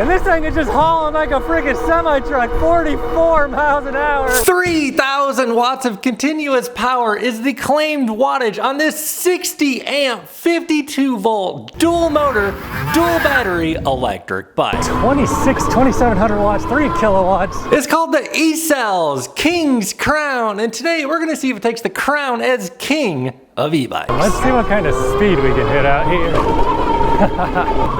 And this thing is just hauling like a freaking semi-truck, 44 miles an hour. 3,000 watts of continuous power is the claimed wattage on this 60 amp, 52 volt, dual motor, dual battery electric bike. 2,700 watts, 3 kilowatts. It's called the E-Cells King's Crown. And today we're gonna see if it takes the crown as king of e-bikes. Let's see what kind of speed we can hit out here.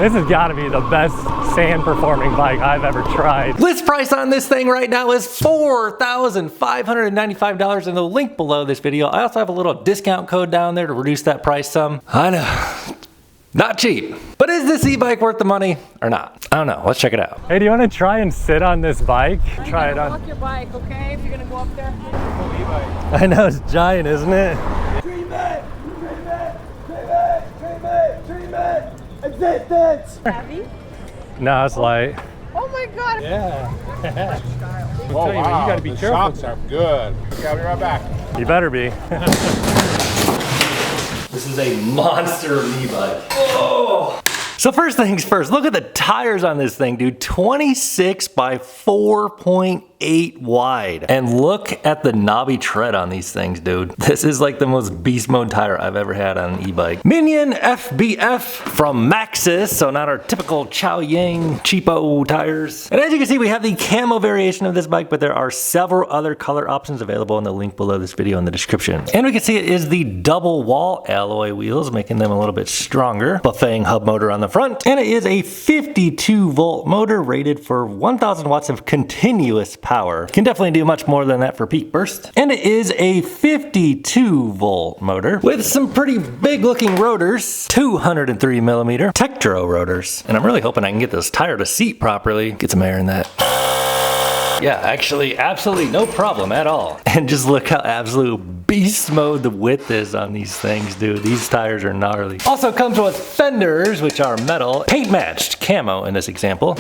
This has got to be the best sand performing bike I've ever tried. List price on this thing right now is $4,595 in the link below this video. I also have a little discount code down there to reduce that price some. I know, not cheap. But is this e-bike worth the money or not? I don't know, let's check it out. Hey, do you want to try and sit on this bike? Try it on. Walk your bike, okay? If you're gonna go up there. I know, it's giant, isn't it? Existence! Heavy? No, it's light. Oh my god! Yeah. Oh, you, wow. You gotta be careful. Shocks are good. Okay, I'll be right back. You better be. This is a monster of an e-bike. Oh! So first things first, look at the tires on this thing, dude. 26 by 4.8 wide. And look at the knobby tread on these things, dude. This is like the most beast mode tire I've ever had on an e-bike. Minion FBF from Maxxis, so not our typical Chow Yang cheapo tires. And as you can see, we have the camo variation of this bike, but there are several other color options available in the link below this video in the description. And we can see it is the double wall alloy wheels, making them a little bit stronger. Buffeting hub motor on the front, and it is a 52 volt motor rated for 1,000 watts of continuous power. Can definitely do much more than that for peak burst. And it is a 52 volt motor with some pretty big looking rotors, 203 millimeter Tektro rotors. And I'm really hoping I can get this tire to seat properly. Get some air in that. Yeah, actually, absolutely no problem at all. And just look how absolute beast mode the width is on these things, dude. These tires are gnarly. Also comes with fenders, which are metal, paint matched camo in this example.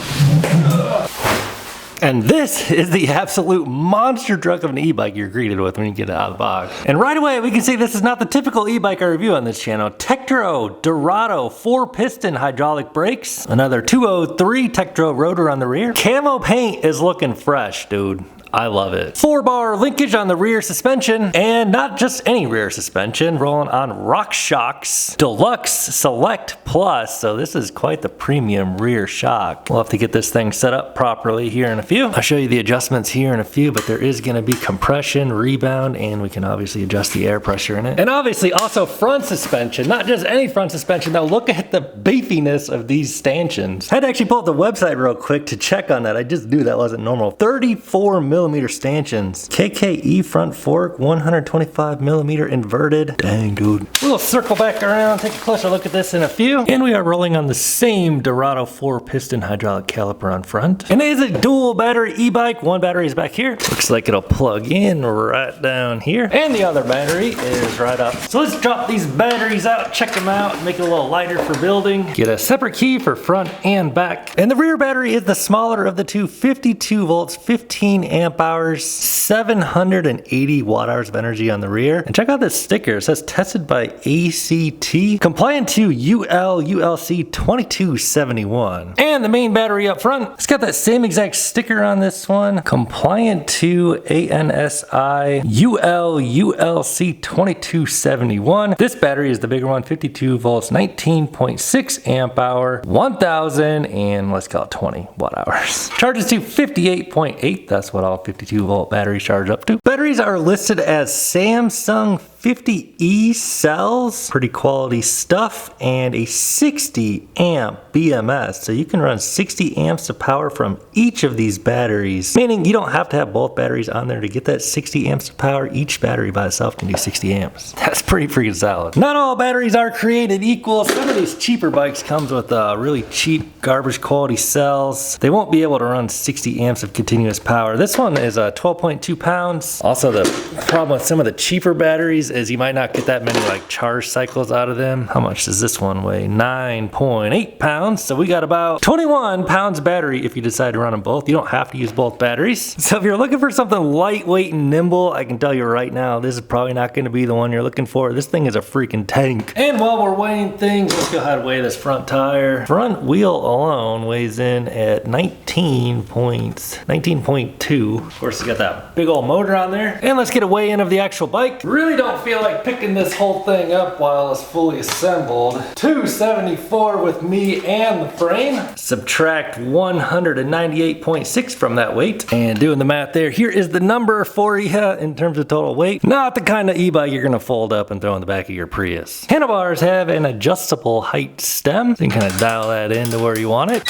And this is the absolute monster truck of an e-bike you're greeted with when you get it out of the box. And right away, we can see this is not the typical e-bike I review on this channel. Tektro Dorado 4-piston hydraulic brakes. Another 203 Tektro rotor on the rear. Camo paint is looking fresh, dude. I love it. 4-bar linkage on the rear suspension, and not just any rear suspension, rolling on RockShox Deluxe Select Plus, so this is quite the premium rear shock. We'll have to get this thing set up properly here in a few. I'll show you the adjustments here in a few, but there is gonna be compression, rebound, and we can obviously adjust the air pressure in it. And obviously also front suspension, not just any front suspension though. Look at the beefiness of these stanchions. I had to actually pull up the website real quick to check on that. I just knew that wasn't normal. 34 millimeter stanchions. KKE front fork, 125 millimeter inverted. Dang, dude. We'll circle back around, take a closer look at this in a few. And we are rolling on the same Dorado 4-piston hydraulic caliper on front. And it is a dual battery e-bike. One battery is back here. Looks like it'll plug in right down here. And the other battery is right up. So let's drop these batteries out, check them out, make it a little lighter for building. Get a separate key for front and back. And the rear battery is the smaller of the two, 52 volts, 15 amp hours, 780 watt hours of energy on the rear. And check out this sticker. It says tested by ACT, compliant to ULC 2271. And the main battery up front, it's got that same exact sticker on this one, compliant to ANSI ULC 2271. This battery is the bigger one, 52 volts, 19.6 amp hour, 1000 and let's call it 20 watt hours. Charges to 58.8. That's what all 52 volt batteries charge up to. Batteries are listed as Samsung 50E cells, pretty quality stuff, and a 60 amp BMS. So you can run 60 amps of power from each of these batteries, meaning you don't have to have both batteries on there to get that 60 amps of power. Each battery by itself can do 60 amps. That's pretty freaking solid. Not all batteries are created equal. Some of these cheaper bikes comes with really cheap garbage quality cells. They won't be able to run 60 amps of continuous power. This one is 12.2 pounds. Also, the problem with some of the cheaper batteries is you might not get that many like charge cycles out of them. How much does this one weigh? 9.8 pounds. So we got about 21 pounds of battery if you decide to run them both. You don't have to use both batteries. So if you're looking for something lightweight and nimble, I can tell you right now, this is probably not going to be the one you're looking for. This thing is a freaking tank. And while we're weighing things, let's go ahead and weigh this front tire. Front wheel alone weighs in at 19.2. Of course, you got that big old motor on there. And let's get a weigh in of the actual bike. Really don't feel like picking this whole thing up while it's fully assembled. 274 with me and the frame. Subtract 198.6 from that weight. And doing the math there, here is the number for you in terms of total weight. Not the kind of e-bike you're gonna fold up and throw in the back of your Prius. Handlebars have an adjustable height stem, so you can kind of dial that into where you want it.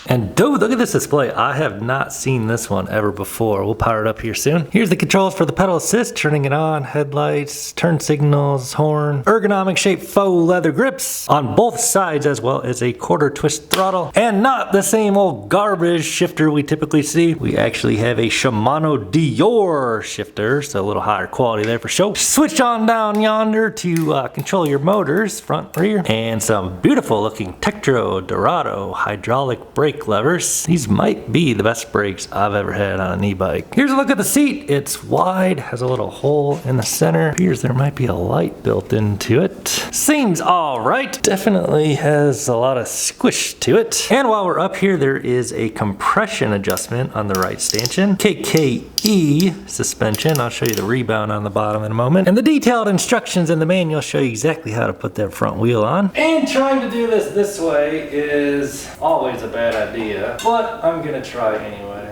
And dude, look at this display. I have not seen this one ever before. We'll power it up here soon. Here's the controls for the pedal assist, turning it on, headlights, turn signals, horn, ergonomic shaped faux leather grips on both sides, as well as a quarter twist throttle. And not the same old garbage shifter we typically see. We actually have a Shimano Dior shifter, so a little higher quality there for sure. Switch on down yonder to control your motors, front, rear, and some beautiful looking Tektro Dorado hydraulic brake levers. These might be the best brakes I've ever had on an e-bike. Here's a look at the seat. It's wide, has a little hole in the center. Appears there might be a light built into it. Seems all right. Definitely has a lot of squish to it. And while we're up here, there is a compression adjustment on the right stanchion. KKE suspension. I'll show you the rebound on the bottom in a moment. And the detailed instructions in the manual show you exactly how to put that front wheel on. And trying to do this way is always a bad idea, but I'm gonna try anyway.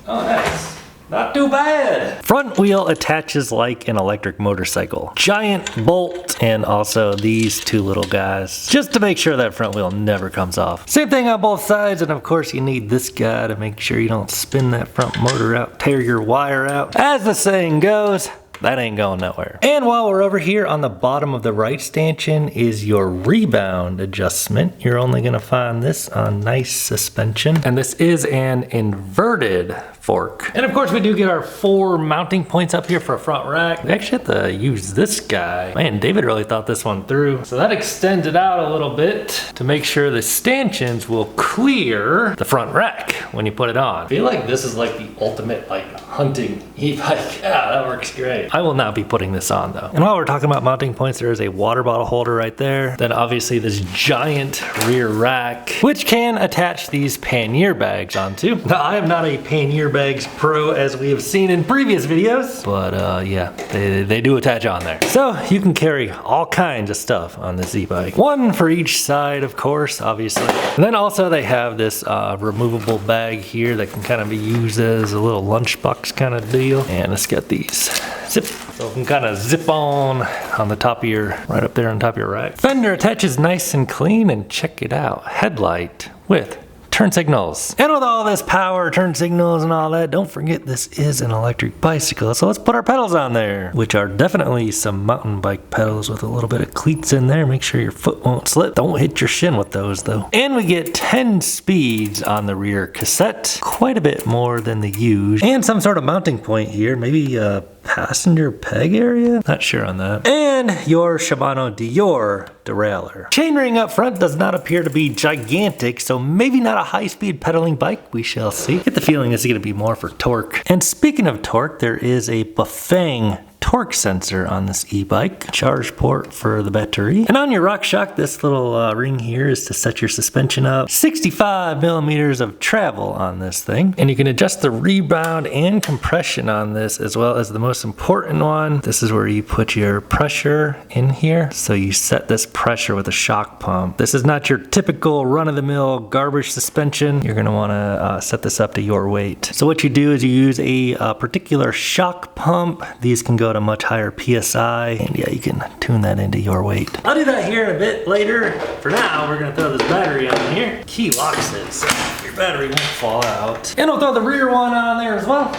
Oh, nice. Not too bad. Front wheel attaches like an electric motorcycle. Giant bolt, and also these two little guys, just to make sure that front wheel never comes off. Same thing on both sides, and of course you need this guy to make sure you don't spin that front motor out, tear your wire out. As the saying goes, that ain't going nowhere. And while we're over here, on the bottom of the right stanchion is your rebound adjustment. You're only gonna find this on nice suspension. And this is an inverted fork. And of course we do get our 4 mounting points up here for a front rack. We actually have to use this guy. Man, David really thought this one through. So that extends it out a little bit to make sure the stanchions will clear the front rack when you put it on. I feel like this is like the ultimate like hunting e-bike. Yeah, that works great. I will not be putting this on though. And while we're talking about mounting points, there is a water bottle holder right there. Then obviously this giant rear rack, which can attach these pannier bags onto. Now I am not a pannier bags pro as we have seen in previous videos, but yeah, they do attach on there. So you can carry all kinds of stuff on this e-bike. One for each side, of course, obviously. And then also they have this removable bag here that can kind of be used as a little lunchbox kind of deal. And it's got these zip, so it can kind of zip on the top of your, right up there on top of your rack. Fender attaches nice and clean, and check it out. Headlight with turn signals. And with all this power, turn signals and all that, don't forget this is an electric bicycle. So let's put our pedals on there, which are definitely some mountain bike pedals with a little bit of cleats in there. Make sure your foot won't slip. Don't hit your shin with those though. And we get 10 speeds on the rear cassette, quite a bit more than the used. And some sort of mounting point here, maybe a passenger peg area? Not sure on that. And your Shimano Dior derailleur. Chainring up front does not appear to be gigantic, so maybe not a high-speed pedaling bike. We shall see. Get the feeling this is going to be more for torque. And speaking of torque, there is a Bafang torque sensor on this e-bike, charge port for the battery. And on your RockShox, this little ring here is to set your suspension up. 65 millimeters of travel on this thing. And you can adjust the rebound and compression on this, as well as the most important one. This is where you put your pressure in here. So you set this pressure with a shock pump. This is not your typical run-of-the-mill garbage suspension. You're gonna wanna set this up to your weight. So what you do is you use a particular shock pump. These can go to much higher PSI, and yeah, you can tune that into your weight. I'll do that here in a bit later. For now, we're gonna throw this battery on here. Key locks it, so your battery won't fall out. And we'll throw the rear one on there as well.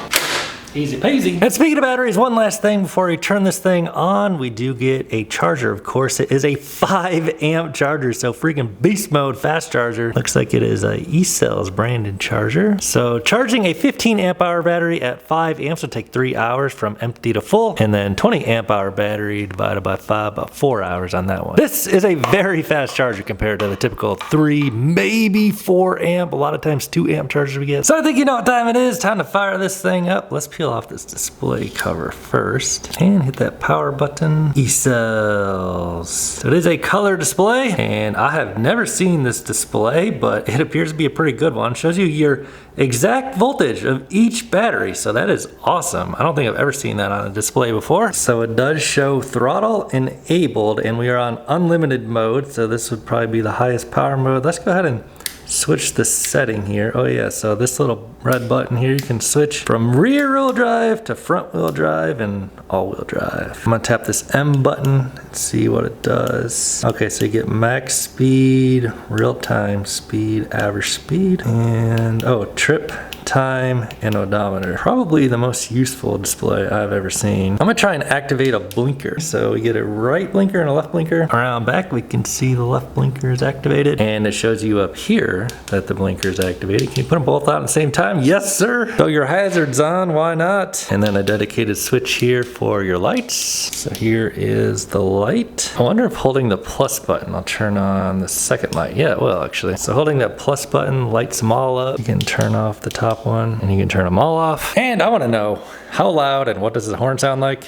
Easy peasy. And speaking of batteries, one last thing before we turn this thing on, we do get a charger, of course. It is a 5 amp charger, so freaking beast mode fast charger. Looks like it is a eCell's branded charger. So charging a 15 amp hour battery at 5 amps will take 3 hours from empty to full, and then 20 amp hour battery divided by 5, about 4 hours on that one. This is a very fast charger compared to the typical 3, maybe 4 amp, a lot of times 2 amp chargers we get. So I think you know what time it is. Time to fire this thing up. Let's peel off this display cover first and hit that power button. eCells. So it is a color display, and I have never seen this display, but it appears to be a pretty good one. Shows you your exact voltage of each battery, so that is awesome. I don't think I've ever seen that on a display before. So it does show throttle enabled, and we are on unlimited mode, so this would probably be the highest power mode. Let's go ahead and switch the setting here. Oh yeah, so this little red button here, you can switch from rear wheel drive to front wheel drive and all wheel drive. I'm gonna tap this M button and see what it does. Okay, so you get max speed, real time speed, average speed, and oh, trip, time, and odometer. Probably the most useful display I've ever seen. I'm gonna try and activate a blinker. So we get a right blinker and a left blinker. Around back, we can see the left blinker is activated, and it shows you up here that the blinker is activated. Can you put them both out at the same time? Yes, sir. Throw your hazards on, why not? And then a dedicated switch here for your lights. So here is the light. I wonder if holding the plus button, I'll turn on the second light. Yeah, it will actually. So holding that plus button lights them all up. You can turn off the top one and you can turn them all off. And I want to know how loud and what does the horn sound like?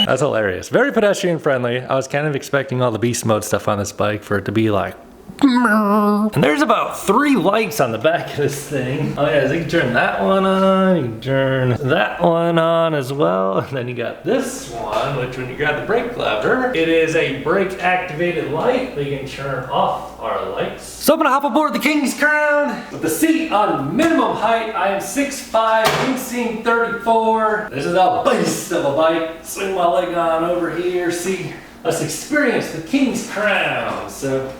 That's hilarious. Very pedestrian friendly. I was kind of expecting all the beast mode stuff on this bike for it to be like, and there's about 3 lights on the back of this thing. Oh yeah, so you can turn that one on, you can turn that one on as well. And then you got this one, which when you grab the brake lever, it is a brake activated light. We can turn off our lights. So I'm gonna hop aboard the King's Crown with the seat on minimum height. I am 6'5", inseam 34. This is a beast of a bike. Swing my leg on over here. See, let's experience the King's Crown. So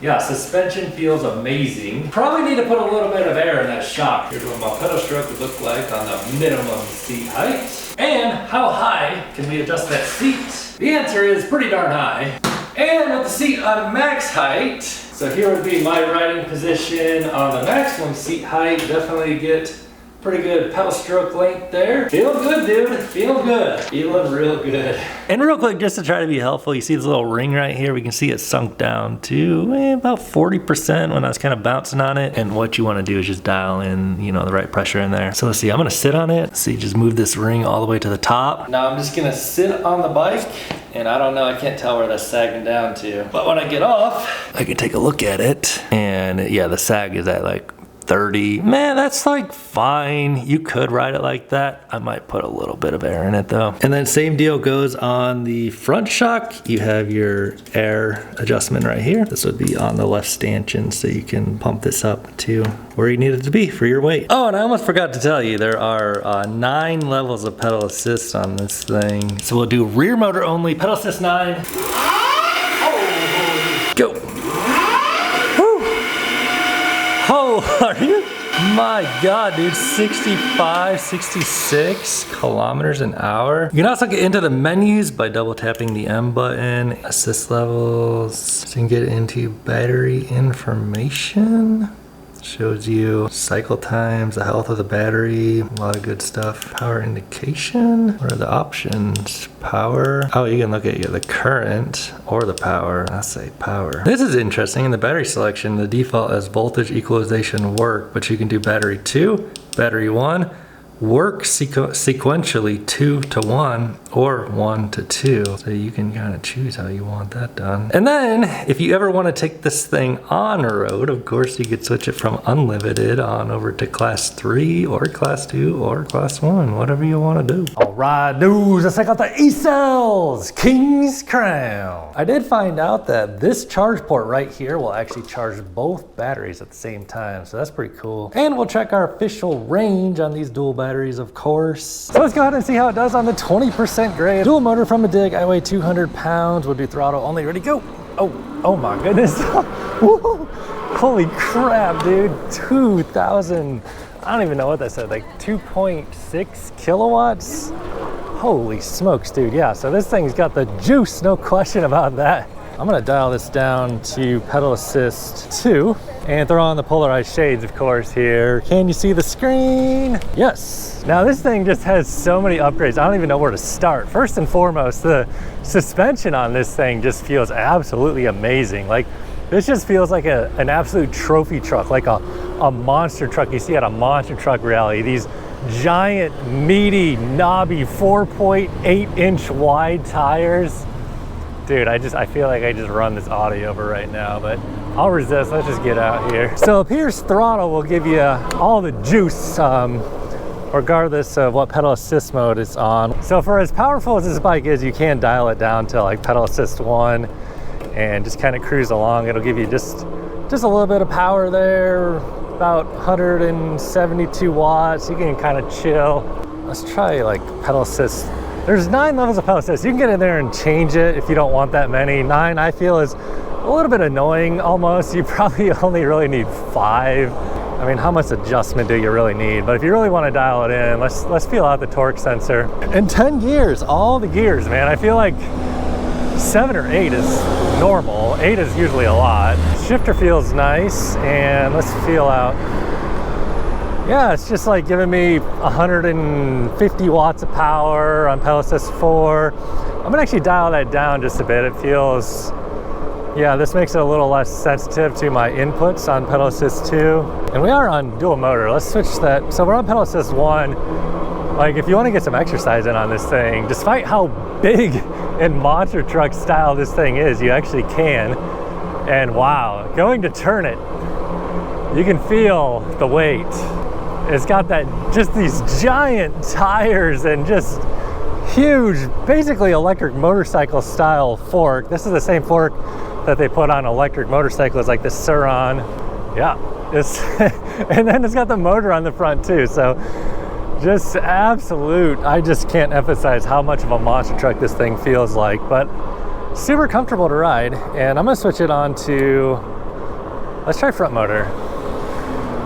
yeah, suspension feels amazing. Probably need to put a little bit of air in that shock. Here's what my pedal stroke would look like on the minimum seat height. And how high can we adjust that seat? The answer is pretty darn high. And with the seat on max height, so here would be my riding position on the maximum seat height. Definitely get pretty good pedal stroke length there. Feeling good, dude. Feeling good. Feeling real good. And real quick, just to try to be helpful, you see this little ring right here? We can see it sunk down to about 40% when I was kind of bouncing on it. And what you want to do is just dial in, you know, the right pressure in there. So let's see, I'm going to sit on it. See, just move this ring all the way to the top. Now I'm just going to sit on the bike. And I don't know, I can't tell where that's sagging down to. But when I get off, I can take a look at it. And yeah, the sag is at like 30. Man, that's like fine. You could ride it like that. I might put a little bit of air in it though. And then same deal goes on the front shock. You have your air adjustment right here. This would be on the left stanchion, so you can pump this up to where you need it to be for your weight. Oh, and I almost forgot to tell you, there are 9 levels of pedal assist on this thing. So we'll do rear motor only, pedal assist 9. Go. Oh, are you? My God, dude, 65, 66 kilometers an hour. You can also get into the menus by double tapping the M button, assist levels, so you can get into battery information. Shows you cycle times, the health of the battery, a lot of good stuff. Power indication, what are the options? Power, oh, you can look at the current or the power. I'll say power. This is interesting. In the battery selection, the default is voltage equalization work, but you can do battery 2, battery 1, work sequentially 2 to 1 or 1 to 2. So you can kind of choose how you want that done. And then if you ever want to take this thing on road, of course you could switch it from unlimited on over to class 3 or class 2 or class 1, whatever you want to do. All right, dudes, let's check out the eCells King's Crown. I did find out that this charge port right here will actually charge both batteries at the same time, so that's pretty cool. And we'll check our official range on these dual batteries, of course. So let's go ahead and see how it does on the 20% grade. Dual motor from a dig. I weigh 200 pounds. We'll do throttle only. Ready, go. Oh my goodness. Holy crap, dude. 2,000 I don't even know what that said, like 2.6 kilowatts? Holy smokes, dude. Yeah, so this thing's got the juice, no question about that. I'm gonna dial this down to pedal assist 2 and throw on the polarized shades, of course, here. Can you see the screen? Yes. Now this thing just has so many upgrades. I don't even know where to start. First and foremost, the suspension on this thing just feels absolutely amazing. Like, this just feels like an absolute trophy truck, like a monster truck you see at a monster truck rally. These giant, meaty, knobby 4.8-inch wide tires. Dude, I feel like I just run this Audi over right now, but I'll resist. Let's just get out here. So up here's throttle will give you all the juice, regardless of what pedal assist mode it's on. So for as powerful as this bike is, you can dial it down to like pedal assist 1 and just kind of cruise along. It'll give you just a little bit of power there, about 172 watts. You can kind of chill. Let's try like pedal assist. There's 9 levels of pedal assist. You can get in there and change it if you don't want that many. 9 I feel is a little bit annoying almost. You probably only really need 5. I mean, how much adjustment do you really need? But if you really want to dial it in, let's feel out the torque sensor. And 10 gears, all the gears, man. I feel like 7 or 8 is normal. 8 is usually a lot. Shifter feels nice, and let's feel out. Yeah, it's just like giving me 150 watts of power on pedal assist 4. I'm gonna actually dial that down just a bit. It feels, yeah, this makes it a little less sensitive to my inputs on pedal assist 2. And we are on dual motor. Let's switch that. So we're on pedal assist 1. Like, if you want to get some exercise in on this thing, despite how big and monster truck style this thing is, you actually can. And wow, going to turn it, you can feel the weight. It's got that, just these giant tires and just huge, basically electric motorcycle style fork. This is the same fork that they put on electric motorcycles like the Suron. Yeah, and then it's got the motor on the front too. So just absolute, I just can't emphasize how much of a monster truck this thing feels like, but super comfortable to ride. And I'm gonna switch it on to, let's try front motor.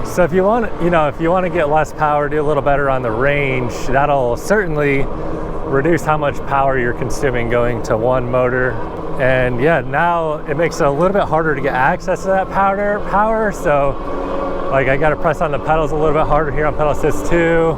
So if you want, if you want to get less power, do a little better on the range, that'll certainly reduce how much power you're consuming going to one motor. And yeah, now it makes it a little bit harder to get access to that power. So like, I got to press on the pedals a little bit harder here on pedal assist 2.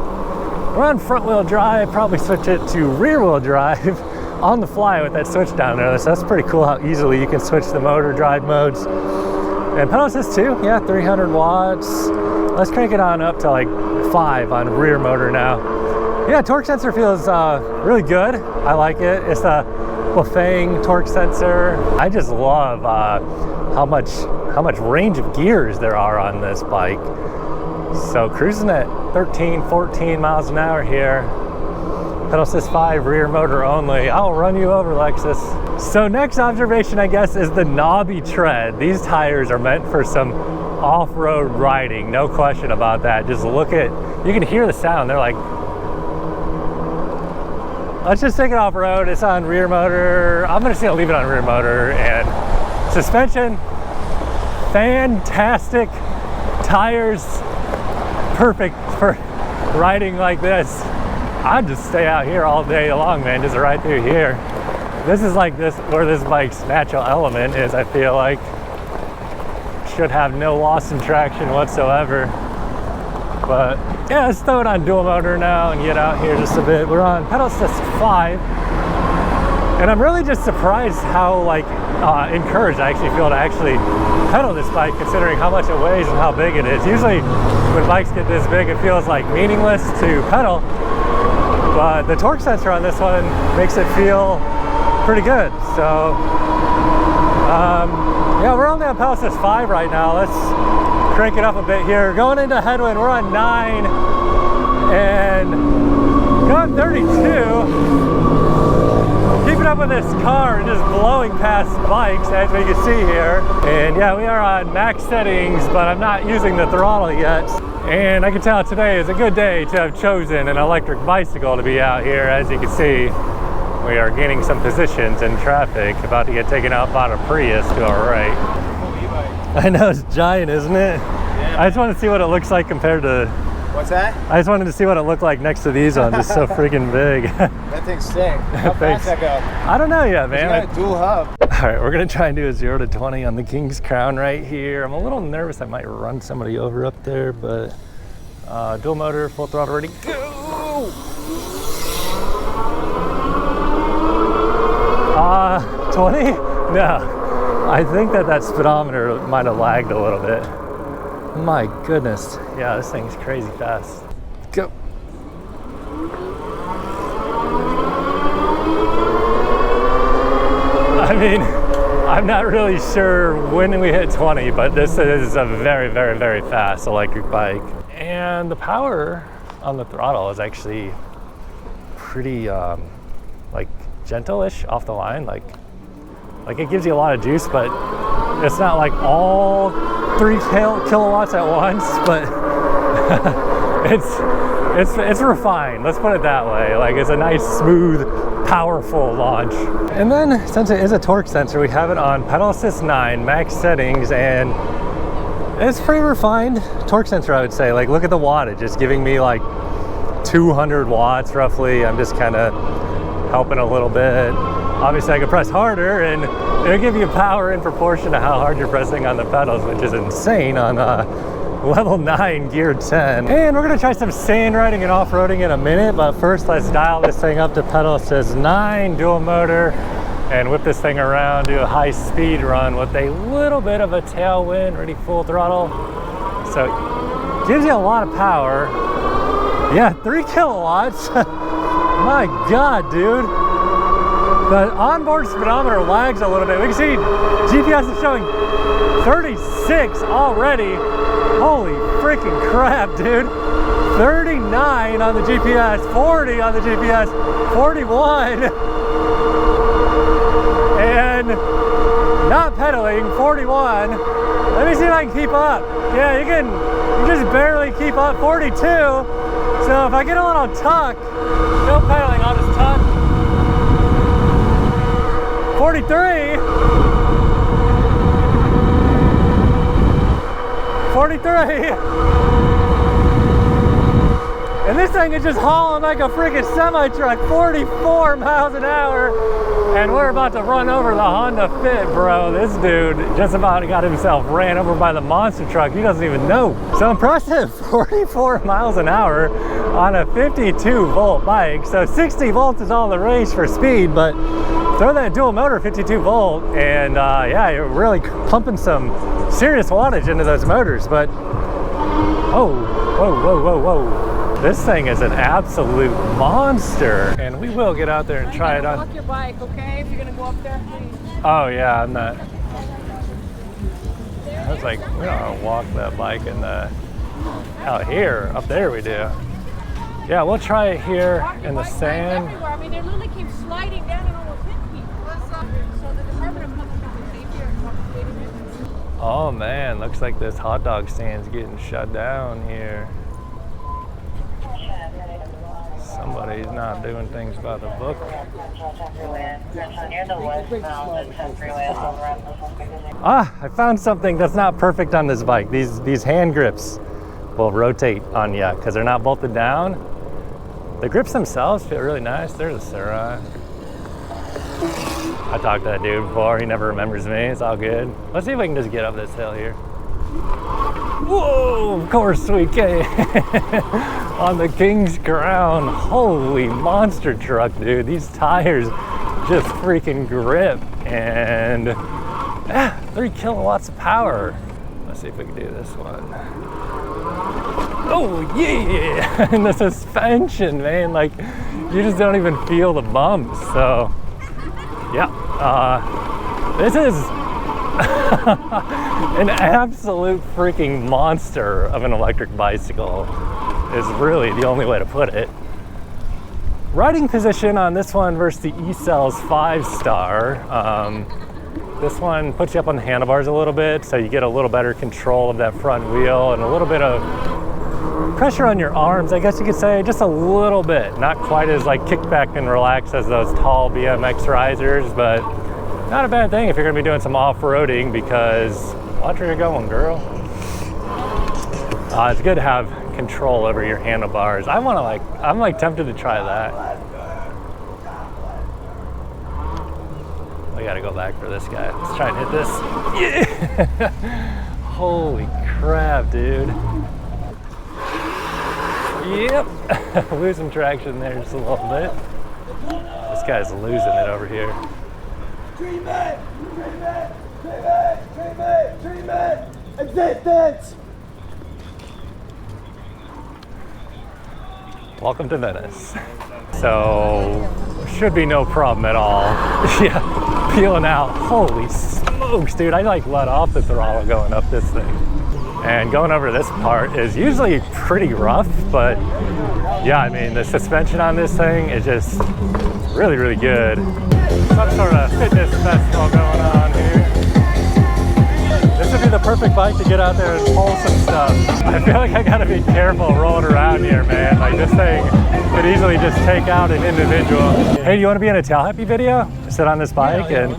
We're on front wheel drive, probably switch it to rear wheel drive on the fly with that switch down there. So that's pretty cool how easily you can switch the motor drive modes. And pedal assist 2, yeah, 300 watts. Let's crank it on up to like 5 on rear motor now. Yeah, torque sensor feels really good. I like it. It's a Bafang torque sensor. I just love how much range of gears there are on this bike. So cruising at 13, 14 miles an hour here. Pedal assist 5, rear motor only. I'll run you over, Lexus. So next observation, I guess, is the knobby tread. These tires are meant for some off-road riding, no question about that. Just look at, you can hear the sound. They're like, let's just take it off-road. It's on rear motor. I'm gonna leave it on rear motor. And suspension, fantastic. Tires, perfect for riding like this. I'd just stay out here all day long, man, just right through here. This is like where this bike's natural element is, I feel like. Should have no loss in traction whatsoever. But yeah, let's throw it on dual motor now and get out here just a bit. We're on pedal assist 5. And I'm really just surprised how encouraged I actually feel to actually pedal this bike, considering how much it weighs and how big it is. Usually when bikes get this big, it feels like meaningless to pedal. But the torque sensor on this one makes it feel pretty good. So yeah, we're only on pedal assist 5 right now. Let's crank it up a bit here. Going into headwind, we're on 9 and going 32. Keeping up with this car and just blowing past bikes, as we can see here. And yeah, we are on max settings, but I'm not using the throttle yet. And I can tell today is a good day to have chosen an electric bicycle to be out here. As you can see, we are gaining some positions in traffic, about to get taken out by a Prius to our right. I know, it's giant, isn't it? Yeah. I just want to see what it looks like compared to What's that? I just wanted to see what it looked like next to these ones. It's so freaking big. That thing's sick. How Thanks. fast that go? I don't know yet, You man. got a dual hub. All right, we're gonna try and do a 0 to 20 on the King's Crown right here. I'm a little nervous I might run somebody over up there, but dual motor, full throttle, ready, go! 20? No. I think that speedometer might have lagged a little bit. My goodness. Yeah, this thing's crazy fast. Go. I mean, I'm not really sure when we hit 20, but this is a very, very, very fast electric bike. And the power on the throttle is actually pretty like gentle-ish off the line. Like it gives you a lot of juice, but it's not like all 3 kilowatts at once, but it's refined, let's put it that way. Like, it's a nice, smooth, powerful launch. And then, since it is a torque sensor, we have it on pedal assist 9 max settings, and it's pretty refined torque sensor, I would say. Like, look at the wattage, it's giving me like 200 watts roughly. I'm just kind of helping a little bit. Obviously I could press harder and it'll give you power in proportion to how hard you're pressing on the pedals, which is insane on level 9 gear 10. And we're gonna try some sand riding and off-roading in a minute, but first let's dial this thing up to pedal assist 9 dual motor and whip this thing around, do a high speed run with a little bit of a tailwind, ready, full throttle. So it gives you a lot of power. Yeah, 3 kilowatts. My God, dude. The onboard speedometer lags a little bit. We can see GPS is showing 36 already. Holy freaking crap, dude. 39 on the GPS, 40 on the GPS, 41. And not pedaling, 41. Let me see if I can keep up. Yeah, you just barely keep up, 42. So if I get a little tuck, no pedaling, I'll just tuck. 43. 43. And this thing is just hauling like a freaking semi-truck, 44 miles an hour. And we're about to run over the Honda Fit, bro. This dude just about got himself ran over by the monster truck. He doesn't even know. So impressive, 44 miles an hour on a 52 volt bike. So 60 volts is all the rage for speed, but throw that dual motor 52 volt and yeah, you're really pumping some serious wattage into those motors. But oh, whoa, whoa, whoa, whoa. This thing is an absolute monster. And we will get out there and try it on. Walk your bike, okay? If you're gonna go up there, please. Oh yeah, I'm not. I was like, we don't want to walk that bike in the out here. Up there we do. Yeah, we'll try it here in the sand. Everywhere. I mean, they literally came sliding down and almost hit people. So the Department of Public Safety are investigating it. Oh man, looks like this hot dog stand's getting shut down here. Somebody's not doing things by the book. Ah, I found something that's not perfect on this bike. These hand grips will rotate on you because they're not bolted down. The grips themselves feel really nice. There's a Sarai. I talked to that dude before. He never remembers me. It's all good. Let's see if I can just get up this hill here. Whoa, of course we can. On the King's Crown. Holy monster truck, dude. These tires just freaking grip. And 3 kilowatts of power. Let's see if we can do this one. Oh yeah. And the suspension, man, like you just don't even feel the bumps. So yeah, this is an absolute freaking monster of an electric bicycle is really the only way to put it. Riding position on this one versus the E-Cell's 5-star. This one puts you up on the handlebars a little bit, so you get a little better control of that front wheel and a little bit of pressure on your arms, I guess you could say, just a little bit. Not quite as like kick back and relax as those tall BMX risers, but not a bad thing if you're gonna be doing some off-roading because watch where you're going, girl. It's good to have control over your handlebars. I'm like tempted to try that. I gotta go back for this guy. Let's try and hit this. Yeah! Holy crap, dude. Yep. Losing traction there just a little bit. This guy's losing it over here. Treatment! Treatment! Treatment! Treatment! Treatment! Existence! Welcome to Venice. So, should be no problem at all. Yeah, peeling out. Holy smokes, dude. I like let off the throttle going up this thing. And going over this part is usually pretty rough, but yeah, I mean, the suspension on this thing is just really, really good. Some sort of fitness festival going on here. This would be the perfect bike to get out there and pull some stuff. I feel like I gotta be careful rolling around here, man. Like this thing could easily just take out an individual. Hey, do you want to be in a tail happy video? Sit on this bike and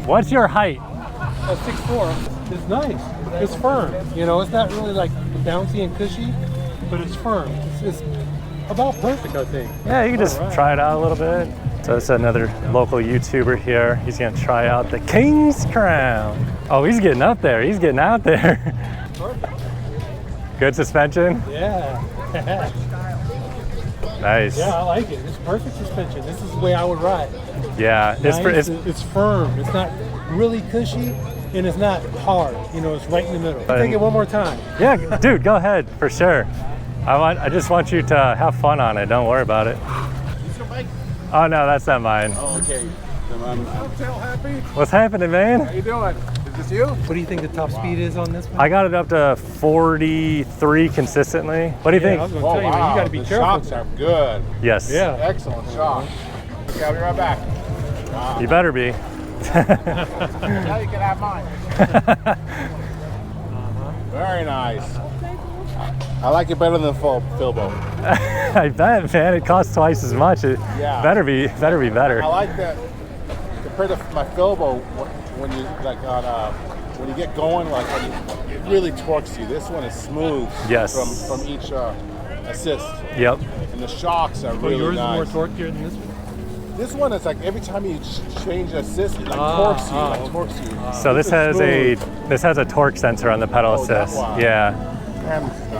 what's your height? 6'4". It's nice. It's firm. You know, it's not really like bouncy and cushy, but it's firm. It's about perfect, I think. Yeah, you can just try it out a little bit. So it's another local YouTuber here. He's gonna try out the King's Crown. Oh, he's getting up there. He's getting out there. Perfect. Good suspension? Yeah. Nice. Yeah, I like it. It's perfect suspension. This is the way I would ride. Yeah, It's firm. It's not really cushy, and it's not hard. You know, it's right in the middle. Take it one more time. Yeah, dude, go ahead for sure. I just want you to have fun on it. Don't worry about it. Is your bike? Oh no, that's not mine. Oh, okay. I'm tail happy. What's happening, man? How you doing? Is this you? What do you think the top speed is on this one? I got it up to 43 consistently. What do you think? I was going to tell you, man, you got to be the careful. shocks are good. Yes. Yeah. Excellent shocks. Okay, I'll be right back. You better be. Now you can have mine. Very nice. I like it better than the Philbo. I bet, man. It costs twice as much. It better be better. I like that compared to my Philbo. When you like on when you get going, like when it really torques you. This one is smooth. Yes. From each assist. Yep. And the shocks are really yours nice. is more torqueier than this one? This one is like every time you change the assist, it torques you. So this has a torque sensor on the pedal assist. Yeah.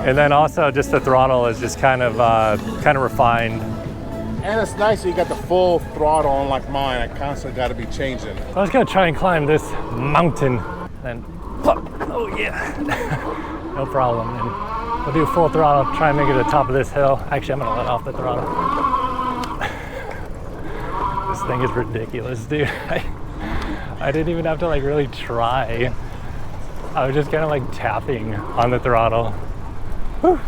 And then also just the throttle is just kind of refined. And it's nice that you got the full throttle on like mine. I constantly got to be changing. So I was gonna try and climb this mountain and oh yeah, no problem. And we'll do full throttle, try and make it to the top of this hill. Actually, I'm gonna let off the throttle. This thing is ridiculous, dude. I didn't even have to like really try. I was just kind of like tapping on the throttle. Whew.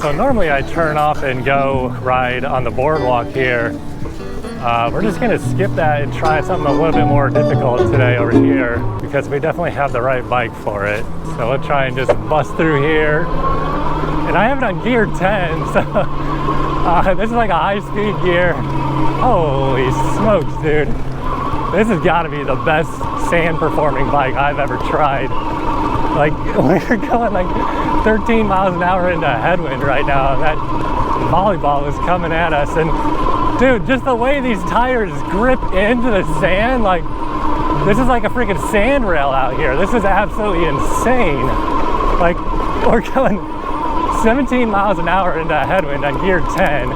So normally I turn off and go ride on the boardwalk here. We're just gonna skip that and try something a little bit more difficult today over here because we definitely have the right bike for it. So we'll try and just bust through here. And I have it on gear 10, so this is like a high-speed gear. Holy smokes, dude. This has gotta be the best sand performing bike I've ever tried. Like, we're going like 13 miles an hour into a headwind right now. That volleyball is coming at us. And dude, just the way these tires grip into the sand, like, this is like a freaking sand rail out here. This is absolutely insane. Like, we're going 17 miles an hour into a headwind on gear 10.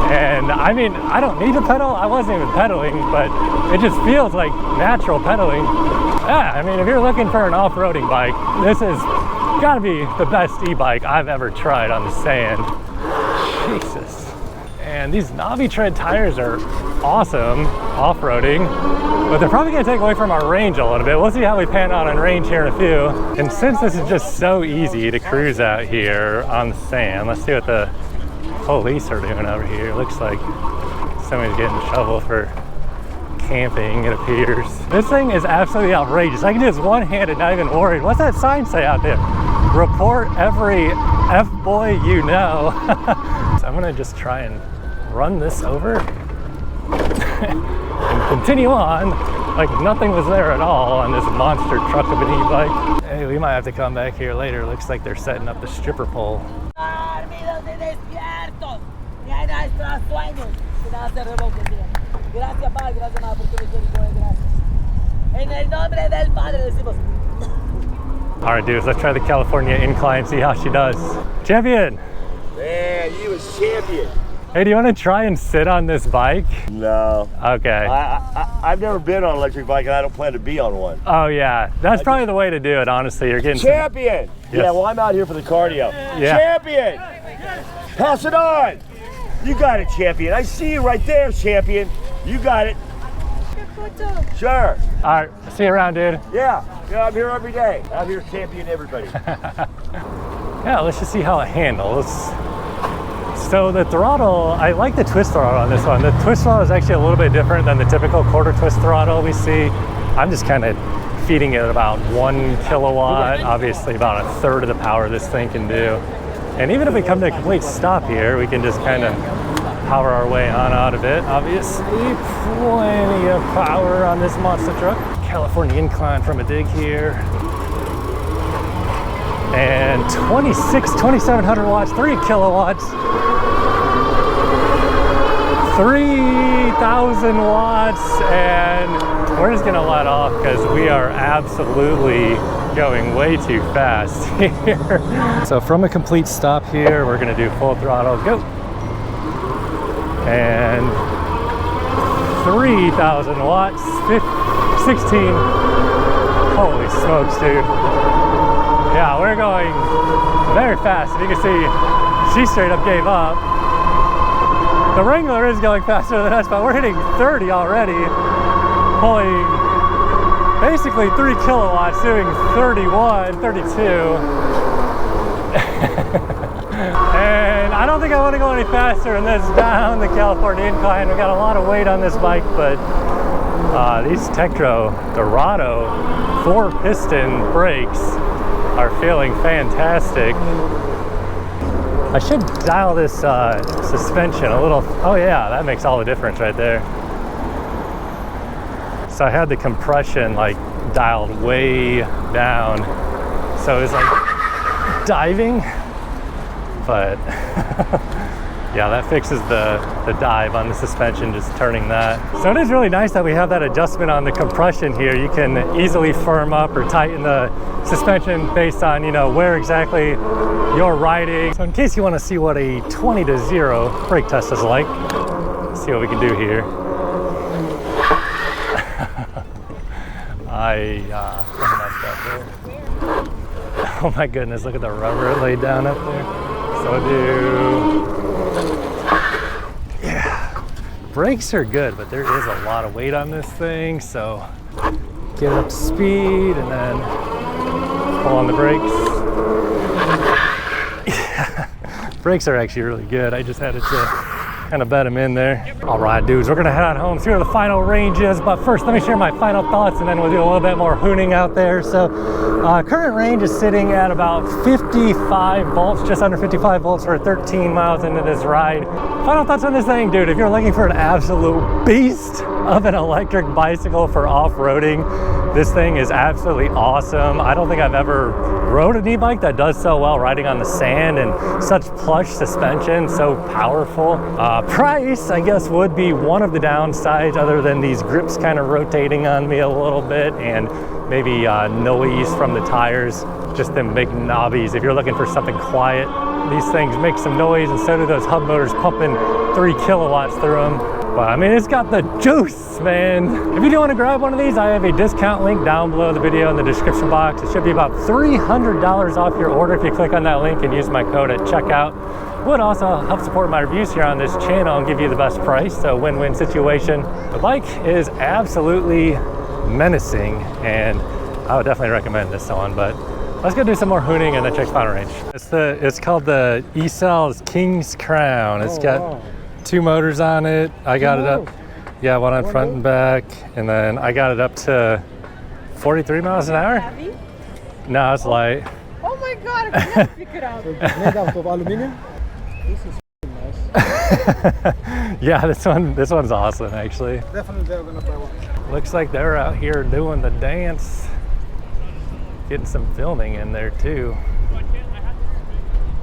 And I mean, I don't need to pedal. I wasn't even pedaling, but it just feels like natural pedaling. Yeah, I mean, if you're looking for an off-roading bike, this has gotta be the best e-bike I've ever tried on the sand. Jesus. And these Navi tread tires are awesome off-roading, but they're probably gonna take away from our range a little bit. We'll see how we pan out on range here in a few. And since this is just so easy to cruise out here on the sand, let's see what the police are doing over here. Looks like somebody's getting in trouble for camping, it appears. This thing is absolutely outrageous. I can do this one-handed, not even worried. What's that sign say out there? Report every F-boy you know. So I'm gonna just try and run this over and continue on like nothing was there at all on this monster truck of an e-bike. Hey, we might have to come back here later. Looks like they're setting up the stripper pole. All right, dudes, let's try the California incline, see how she does. Champion! Man, you was champion. Hey, do you want to try and sit on this bike? No. Okay. I've never been on an electric bike, and I don't plan to be on one. Oh, yeah. That's probably the way to do it, honestly. You're getting Champion! Yes. Yeah, well, I'm out here for the cardio. Yeah. Champion! Pass it on! You got it, champion. I see you right there, champion. You got it. Sure. All right, see you around, dude. Yeah, I'm here every day. I'm here champion everybody. Yeah, let's just see how it handles. So the throttle, I like the twist throttle on this one. The twist throttle is actually a little bit different than the typical quarter twist throttle we see. I'm just kind of feeding it about 1 kilowatt, obviously about a third of the power this thing can do. And even if we come to a complete stop here, we can just kind of power our way on out of it. Obviously, plenty of power on this monster truck. California incline from a dig here. And 2,700 watts, 3 kilowatts. 3,000 watts, and we're just gonna let off because we are absolutely going way too fast here. So from a complete stop here, we're gonna do full throttle, go. And 3,000 watts, 16. Holy smokes, dude. Yeah, we're going very fast. If you can see, she straight up gave up. The Wrangler is going faster than us, but we're hitting 30 already. Pulling basically 3 kilowatts, doing 31, 32. And I don't think I want to go any faster than this down the California incline. We got a lot of weight on this bike, but these Tektro Dorado 4-piston brakes are feeling fantastic. I should dial this suspension a little. Oh yeah, that makes all the difference right there. So I had the compression like dialed way down, so it was like diving, but yeah, that fixes the dive on the suspension, just turning that. So it is really nice that we have that adjustment on the compression here. You can easily firm up or tighten the suspension based on, you know, where exactly you're riding. So in case you want to see what a 20 to 0 brake test is like, let's see what we can do here. I messed up there. Oh my goodness, look at the rubber it laid down up there. So yeah, brakes are good, but there is a lot of weight on this thing, so get up to speed and then pull on the brakes. Yeah. Brakes are actually really good. I just had to kind of bet them in there. All right, dudes, we're gonna head on home, see where the final range is, but first let me share my final thoughts and then we'll do a little bit more hooning out there. So current range is sitting at about 55 volts, just under 55 volts for 13 miles into this ride. Final thoughts on this thing, dude. If you're looking for an absolute beast of an electric bicycle for off-roading, this thing is absolutely awesome. I don't think I've ever rode an e-bike that does so well riding on the sand and such plush suspension, so powerful. Price, I guess, would be one of the downsides, other than these grips kind of rotating on me a little bit and maybe noise from the tires, just them big knobbies. If you're looking for something quiet, these things make some noise, and so do those hub motors pumping 3 kilowatts through them. But I mean, it's got the juice, man. If you do want to grab one of these, I have a discount link down below the video in the description box. It should be about $300 off your order if you click on that link and use my code at checkout. Would also help support my reviews here on this channel and give you the best price, so win-win situation. The bike is absolutely menacing, and I would definitely recommend this one, but let's go do some more hooning and then check final range. It's called the E-Cells King's Crown. It's got 2 motors on it. I got it up, yeah, one on front and back, and then I got it up to 43 miles an hour. Heavy? No, it's light. Oh my god, I can't pick it up. Made out of aluminum. This is nice. Yeah, this one's awesome, actually. Definitely they're gonna buy one. Looks like they're out here doing the dance. getting some filming in there too.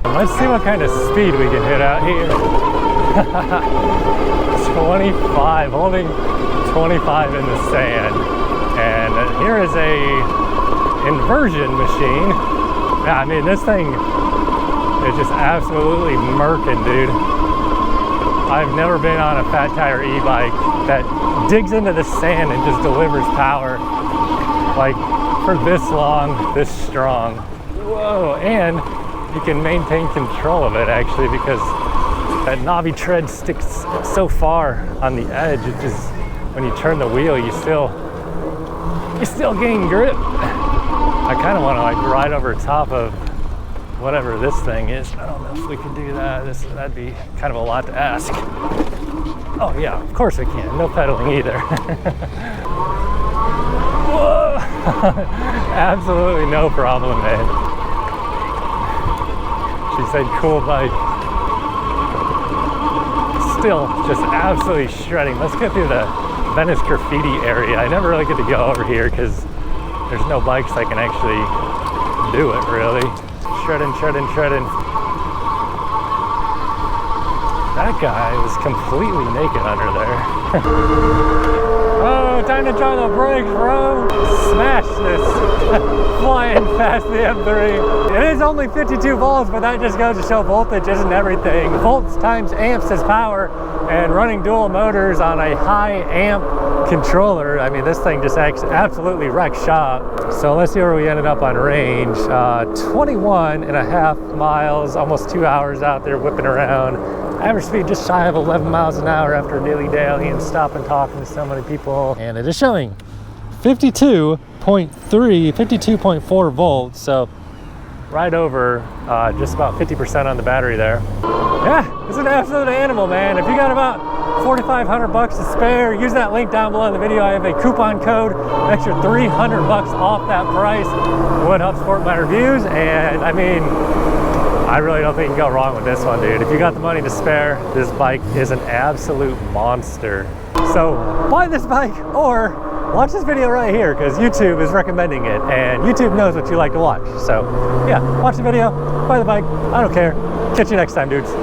Let's see what kind of speed we can hit out here. 25, holding 25 in the sand. And here is a inversion machine. Yeah, I mean, this thing is just absolutely murking, dude. I've never been on a fat tire e-bike that digs into the sand and just delivers power like for this long, this strong. Whoa, and you can maintain control of it actually, because that knobby tread sticks so far on the edge. It just, when you turn the wheel, you still gain grip. I kind of want to like ride over top of whatever this thing is. I don't know if we can do that. That'd be kind of a lot to ask. Oh yeah, of course I can. No pedaling either. Whoa! Absolutely no problem, man. She said cool bike. Still just absolutely shredding. Let's get through the Venice graffiti area. I never really get to go over here because there's no bikes that can actually do it really. Shredding, shredding, shredding. That guy was completely naked under there. Oh, time to try the brakes, bro. Smash this. Flying past the M3. It is only 52 volts, but that just goes to show voltage isn't everything. Volts times amps is power, and running dual motors on a high amp controller, I mean, this thing just absolutely wrecks shop. So let's see where we ended up on range. 21.5 miles, almost 2 hours out there whipping around. Average speed just shy of 11 miles an hour after dilly-dally and stop and talking to so many people. And it is showing 52.3, 52.4 volts. So right over just about 50% on the battery there. Yeah, it's an absolute animal, man. If you got about 4,500 bucks to spare, use that link down below in the video. I have a coupon code, an extra 300 bucks off that price. It would help support my reviews, and I mean, I really don't think you can go wrong with this one, dude. If you got the money to spare, this bike is an absolute monster. So buy this bike or watch this video right here, because YouTube is recommending it and YouTube knows what you like to watch. So yeah, watch the video, buy the bike, I don't care. Catch you next time, dudes.